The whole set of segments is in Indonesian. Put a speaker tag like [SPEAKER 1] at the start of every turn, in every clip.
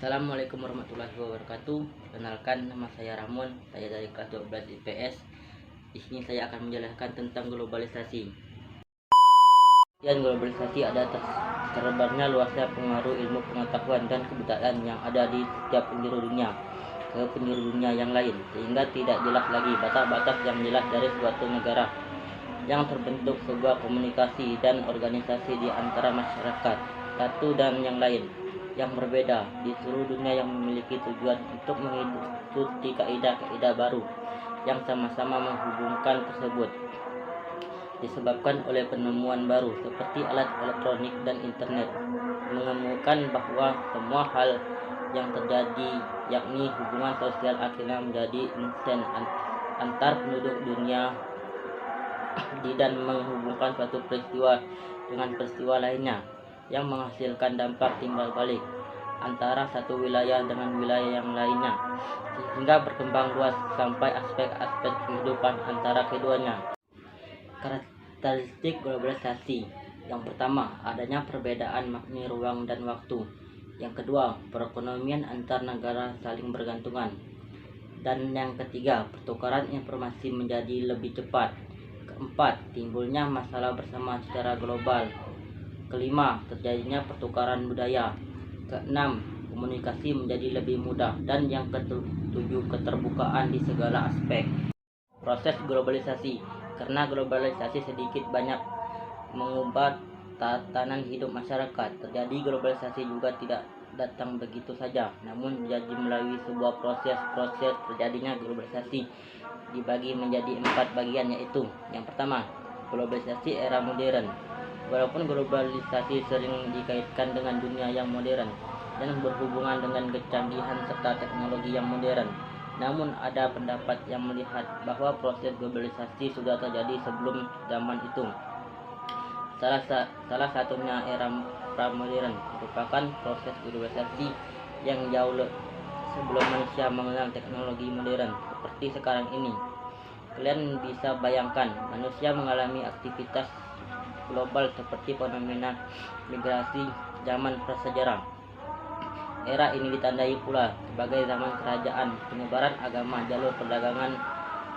[SPEAKER 1] Assalamualaikum warahmatullahi wabarakatuh. Kenalkan, nama saya Ramon. Saya dari kelas 12 IPS. Di sini saya akan menjelaskan tentang globalisasi. Dan globalisasi ada tersebarnya luasnya pengaruh ilmu pengetahuan dan kebudayaan yang ada di setiap penjuru dunia ke penjuru dunia yang lain, sehingga tidak jelas lagi batas-batas yang jelas dari suatu negara, yang terbentuk sebuah komunikasi dan organisasi di antara masyarakat satu dan yang lain yang berbeda di seluruh dunia, yang memiliki tujuan untuk mengikuti kaidah-kaidah baru yang sama-sama menghubungkan tersebut, disebabkan oleh penemuan baru seperti alat elektronik dan internet, menemukan bahwa semua hal yang terjadi, yakni hubungan sosial, akhirnya menjadi instan antar penduduk dunia dan menghubungkan suatu peristiwa dengan peristiwa lainnya, yang menghasilkan dampak timbal balik antara satu wilayah dengan wilayah yang lainnya, sehingga berkembang luas sampai aspek-aspek kehidupan antara keduanya. Karakteristik globalisasi: yang pertama, adanya perbedaan makna ruang dan waktu. Yang kedua, perekonomian antar negara saling bergantungan. Dan yang ketiga, pertukaran informasi menjadi lebih cepat. Keempat, timbulnya masalah bersama secara global. Kelima, terjadinya pertukaran budaya. Keenam, komunikasi menjadi lebih mudah. Dan yang ketujuh, keterbukaan di segala aspek. Proses globalisasi: karena globalisasi sedikit banyak mengubah tatanan hidup masyarakat, terjadi globalisasi juga tidak datang begitu saja, namun menjadi melalui sebuah proses terjadinya globalisasi dibagi menjadi 4 bagian, yaitu: yang pertama, globalisasi era modern. Walaupun globalisasi sering dikaitkan dengan dunia yang modern dan berhubungan dengan kecanggihan serta teknologi yang modern, namun ada pendapat yang melihat bahwa proses globalisasi sudah terjadi sebelum zaman itu. Salah satunya era pramodern, merupakan proses globalisasi yang jauh sebelum manusia mengenal teknologi modern seperti sekarang ini. Kalian bisa bayangkan, manusia mengalami aktivitas global seperti fenomena migrasi zaman prasejarah. Era ini ditandai pula sebagai zaman kerajaan, penyebaran agama, jalur perdagangan,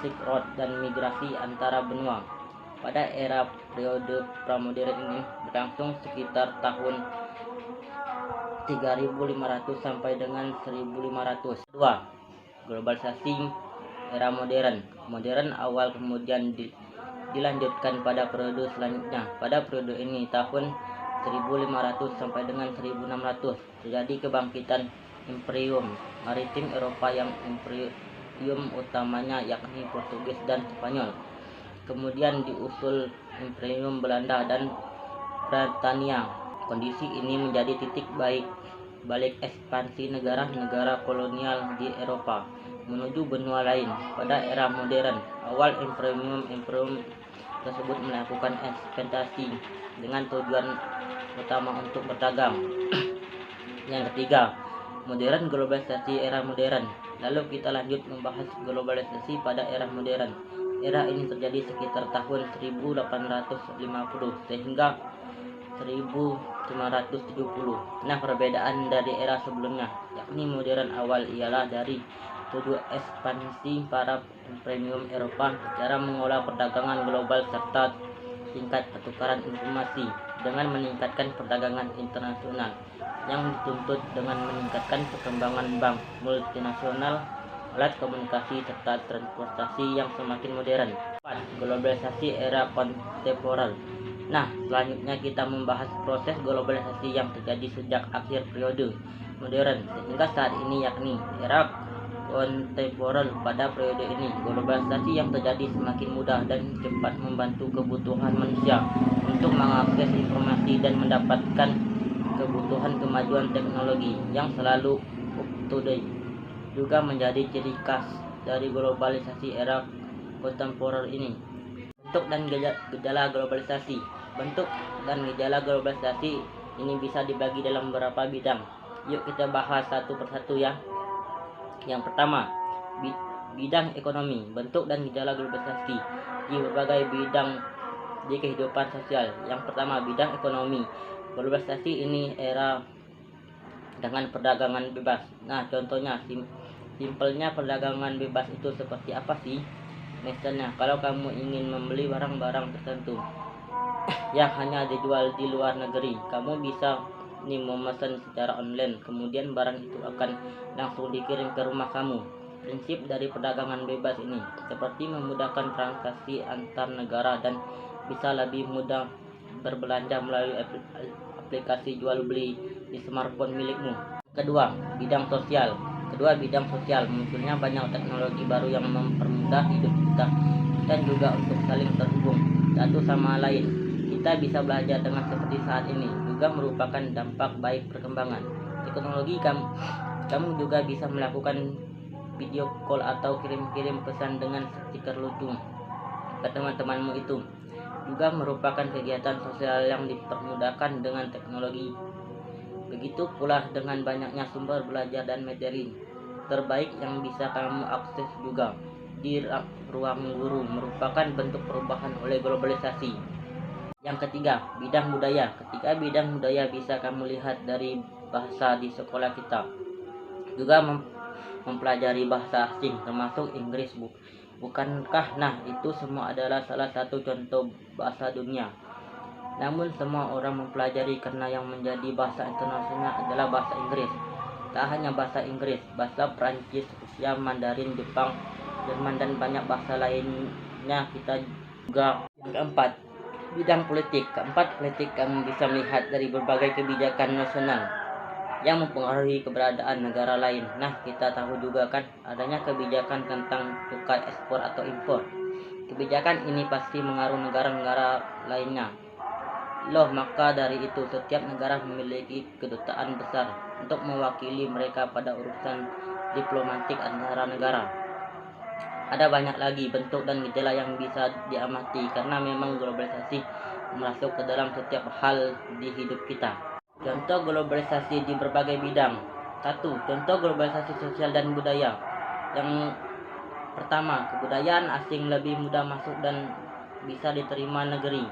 [SPEAKER 1] Silk Road, dan migrasi antara benua. Pada era periode pramodern ini berlangsung sekitar tahun 3500 sampai dengan 1500. Kedua, globalisasi era modern. Modern awal kemudian dilanjutkan pada periode selanjutnya. Pada periode ini tahun 1500 sampai dengan 1600 terjadi kebangkitan Imperium Maritim Eropa, yang imperium utamanya yakni Portugis dan Spanyol. Kemudian diusul Imperium Belanda dan Britania. Kondisi ini menjadi titik balik ekspansi negara-negara kolonial di Eropa menuju benua lain. Pada era modern awal, imperium tersebut melakukan ekspansi dengan tujuan utama untuk berdagang. Yang ketiga, modern globalisasi era modern. Lalu kita lanjut membahas globalisasi pada era modern. Era ini terjadi sekitar tahun 1850 sehingga 1970. Nah, perbedaan dari era sebelumnya, yakni modern awal, ialah dari tujuan ekspansi para imperium Eropa, cara mengolah perdagangan global, serta tingkat pertukaran informasi dengan meningkatkan perdagangan internasional yang dituntut dengan meningkatkan perkembangan bank multinasional, alat komunikasi, serta transportasi yang semakin modern. 4. Globalisasi era kontemporer. Nah, selanjutnya kita membahas proses globalisasi yang terjadi sejak akhir periode modern sehingga saat ini, yakni era kontemporer. Pada periode ini, globalisasi yang terjadi semakin mudah dan cepat membantu kebutuhan manusia untuk mengakses informasi dan mendapatkan kebutuhan kemajuan teknologi yang selalu up to date. Juga menjadi ciri khas dari globalisasi era kontemporer ini. Bentuk dan gejala globalisasi. Bentuk dan gejala globalisasi ini bisa dibagi dalam beberapa bidang. Yuk kita bahas satu persatu ya. Yang pertama, bidang ekonomi. Bentuk dan gejala globalisasi di berbagai bidang di kehidupan sosial. Yang pertama, bidang ekonomi. Globalisasi ini era dengan perdagangan bebas. Nah, contohnya simpelnya perdagangan bebas itu seperti apa sih? Misalnya, kalau kamu ingin membeli barang-barang tertentu yang hanya dijual di luar negeri, kamu bisa memesan secara online, kemudian barang itu akan langsung dikirim ke rumah kamu. Prinsip dari perdagangan bebas ini seperti memudahkan transaksi antar negara dan bisa lebih mudah berbelanja melalui aplikasi jual beli di smartphone milikmu. Kedua, bidang sosial. Munculnya banyak teknologi baru yang mempermudah hidup kita dan juga untuk saling terhubung satu sama lain. Kita bisa belajar dengan seperti saat ini, juga merupakan dampak baik perkembangan teknologi. Kamu juga bisa melakukan video call atau kirim-kirim pesan dengan stiker lucu ke teman-temanmu. Itu juga merupakan kegiatan sosial yang dipermudahkan dengan teknologi. Begitu pula dengan banyaknya sumber belajar dan materi terbaik yang bisa kamu akses juga di ruang guru, merupakan bentuk perubahan oleh globalisasi. Yang ketiga, bidang budaya. Ketika bidang budaya bisa kamu lihat dari bahasa di sekolah kita, juga mempelajari bahasa asing termasuk Inggris. Bukankah? Nah, itu semua adalah salah satu contoh bahasa dunia. Namun semua orang mempelajari karena yang menjadi bahasa internasional adalah bahasa Inggris. Tak hanya bahasa Inggris, bahasa Prancis, Rusia, Mandarin, Jepang, Jerman, dan banyak bahasa lainnya kita juga. Yang keempat, bidang politik. Politik kamu bisa melihat dari berbagai kebijakan nasional yang mempengaruhi keberadaan negara lain. Nah, kita tahu juga kan adanya kebijakan tentang cukai ekspor atau impor. Kebijakan ini pasti mengaruhi negara-negara lainnya. Maka dari itu setiap negara memiliki kedutaan besar untuk mewakili mereka pada urusan diplomatik antara negara. Ada banyak lagi bentuk dan gejala yang bisa diamati karena memang globalisasi masuk ke dalam setiap hal di hidup kita. Contoh globalisasi di berbagai bidang. 1. Contoh globalisasi sosial dan budaya. Yang pertama, kebudayaan asing lebih mudah masuk dan bisa diterima negeri.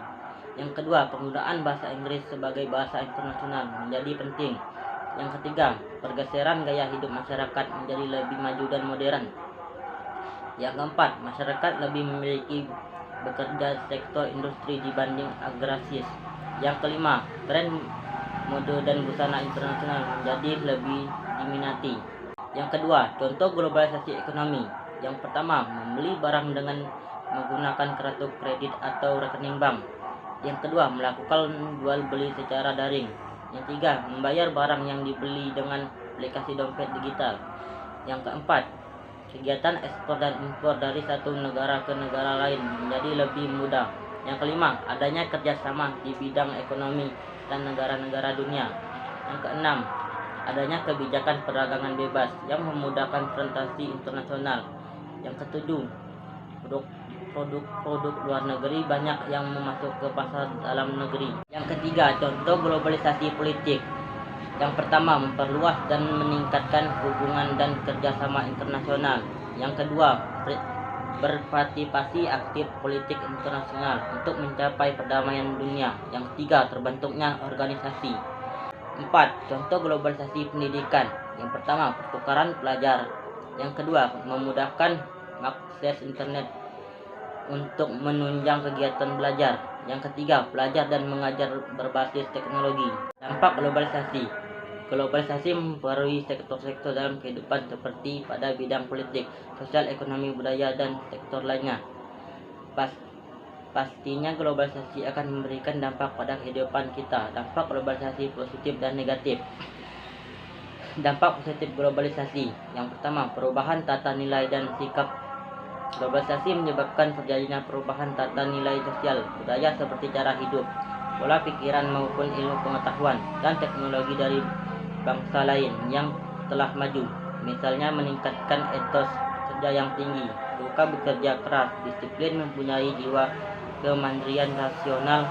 [SPEAKER 1] Yang kedua, penggunaan bahasa Inggris sebagai bahasa internasional menjadi penting. Yang ketiga, pergeseran gaya hidup masyarakat menjadi lebih maju dan modern. Yang keempat, masyarakat lebih memiliki bekerja sektor industri dibanding agraris. Yang kelima, tren mode dan busana internasional menjadi lebih diminati. Yang kedua, contoh globalisasi ekonomi. Yang pertama, membeli barang dengan menggunakan kartu kredit atau rekening bank. Yang kedua, melakukan jual beli secara daring. Yang tiga, membayar barang yang dibeli dengan aplikasi dompet digital. Yang keempat, kegiatan ekspor dan impor dari satu negara ke negara lain menjadi lebih mudah. Yang kelima, adanya kerjasama di bidang ekonomi dan negara-negara dunia. Yang keenam, adanya kebijakan perdagangan bebas yang memudahkan transaksi internasional. Yang ketujuh, produk luar negeri banyak yang masuk ke pasar dalam negeri. Yang ketiga, contoh globalisasi politik. Yang pertama, memperluas dan meningkatkan hubungan dan kerjasama internasional. Yang kedua, berpartisipasi aktif politik internasional untuk mencapai perdamaian dunia. Yang ketiga, terbentuknya organisasi. 4. Contoh globalisasi pendidikan. Yang pertama, pertukaran pelajar. Yang kedua, memudahkan akses internet untuk menunjang kegiatan belajar. Yang ketiga, belajar dan mengajar berbasis teknologi. Dampak globalisasi. Globalisasi mempengaruhi sektor-sektor dalam kehidupan seperti pada bidang politik, sosial, ekonomi, budaya, dan sektor lainnya. Pastinya globalisasi akan memberikan dampak pada kehidupan kita. Dampak globalisasi positif dan negatif. Dampak positif globalisasi. Yang pertama, perubahan tata nilai dan sikap. Globalisasi menyebabkan terjadinya perubahan tata nilai sosial, budaya seperti cara hidup, pola pikiran maupun ilmu pengetahuan dan teknologi dari bangsa lain yang telah maju. Misalnya meningkatkan etos kerja yang tinggi, suka bekerja keras, disiplin, mempunyai jiwa kemandirian, rasional,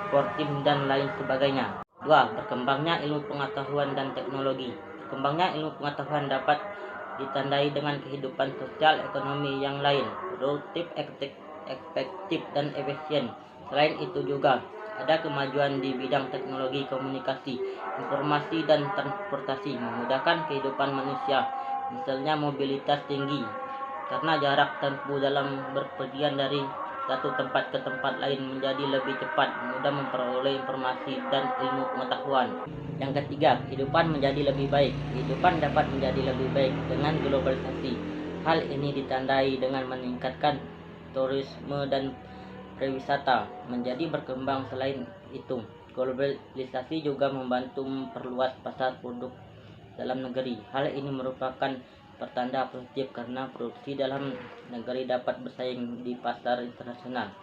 [SPEAKER 1] sportif, dan lain sebagainya. 2. Berkembangnya ilmu pengetahuan dan teknologi. Berkembangnya ilmu pengetahuan dapat ditandai dengan kehidupan sosial ekonomi yang lain, produktif, efektif, dan efisien. Selain itu juga ada kemajuan di bidang teknologi komunikasi informasi dan transportasi, memudahkan kehidupan manusia, misalnya mobilitas tinggi, karena jarak tempuh dalam berpergian dari satu tempat ke tempat lain menjadi lebih cepat, mudah memperoleh informasi dan ilmu pengetahuan. Yang ketiga, kehidupan menjadi lebih baik. Kehidupan dapat menjadi lebih baik dengan globalisasi. Hal ini ditandai dengan meningkatkan turisme dan pariwisata menjadi berkembang. Selain itu, globalisasi juga membantu memperluas pasar produk dalam negeri. Hal ini merupakan pertanda positif karena produksi dalam negeri dapat bersaing di pasar internasional.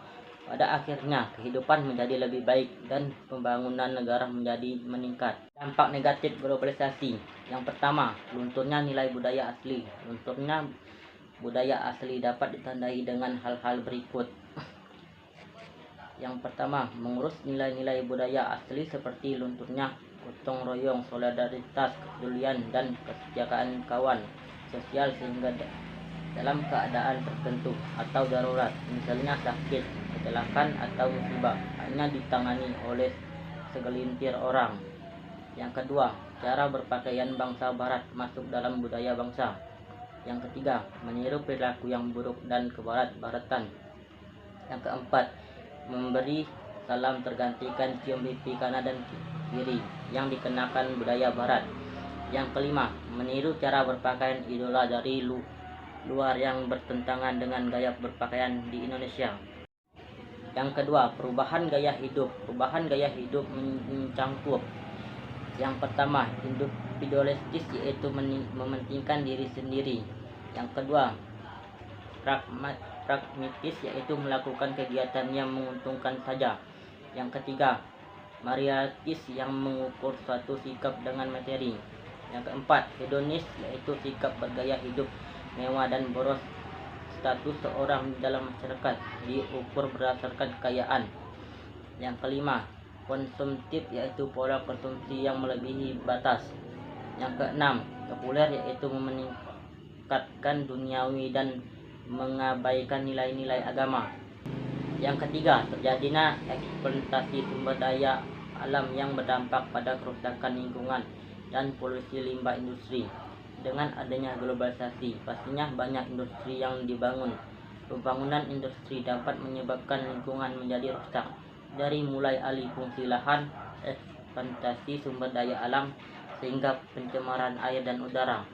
[SPEAKER 1] Pada akhirnya, kehidupan menjadi lebih baik dan pembangunan negara menjadi meningkat. Dampak negatif globalisasi. Yang pertama, lunturnya nilai budaya asli. Lunturnya budaya asli dapat ditandai dengan hal-hal berikut. Yang pertama, mengurus nilai-nilai budaya asli seperti lunturnya gotong royong, solidaritas, kepedulian, dan kesejahteraan kawan sosial, sehingga dalam keadaan tertentu atau darurat, misalnya sakit, kecelakaan, atau musibah, hanya ditangani oleh segelintir orang. Yang kedua, cara berpakaian bangsa barat masuk dalam budaya bangsa. Yang ketiga, meniru perilaku yang buruk dan kebarat-baratan. Yang keempat, memberi salam tergantikan cium pipi kanan dan kiri yang dikenakan budaya barat. Yang kelima, meniru cara berpakaian idola dari luar yang bertentangan dengan gaya berpakaian di Indonesia. Yang kedua, perubahan gaya hidup. Perubahan gaya hidup mencangkup: yang pertama, individualistis, yaitu mementingkan diri sendiri. Yang kedua, pragmatis, yaitu melakukan kegiatan yang menguntungkan saja. Yang ketiga, mariatis, yang mengukur suatu sikap dengan materi. Yang keempat, hedonis, yaitu sikap bergaya hidup mewah dan boros. Status seorang dalam masyarakat diukur berdasarkan kekayaan. Yang kelima, konsumtif, yaitu pola konsumsi yang melebihi batas. Yang keenam, populer, yaitu meningkatkan duniawi dan mengabaikan nilai-nilai agama. Yang ketiga, terjadinya eksploitasi sumber daya alam yang berdampak pada kerusakan lingkungan dan polusi limbah industri. Dengan adanya globalisasi, pastinya banyak industri yang dibangun. Pembangunan industri dapat menyebabkan lingkungan menjadi rusak, dari mulai alih fungsi lahan, eksploitasi sumber daya alam, sehingga pencemaran air dan udara.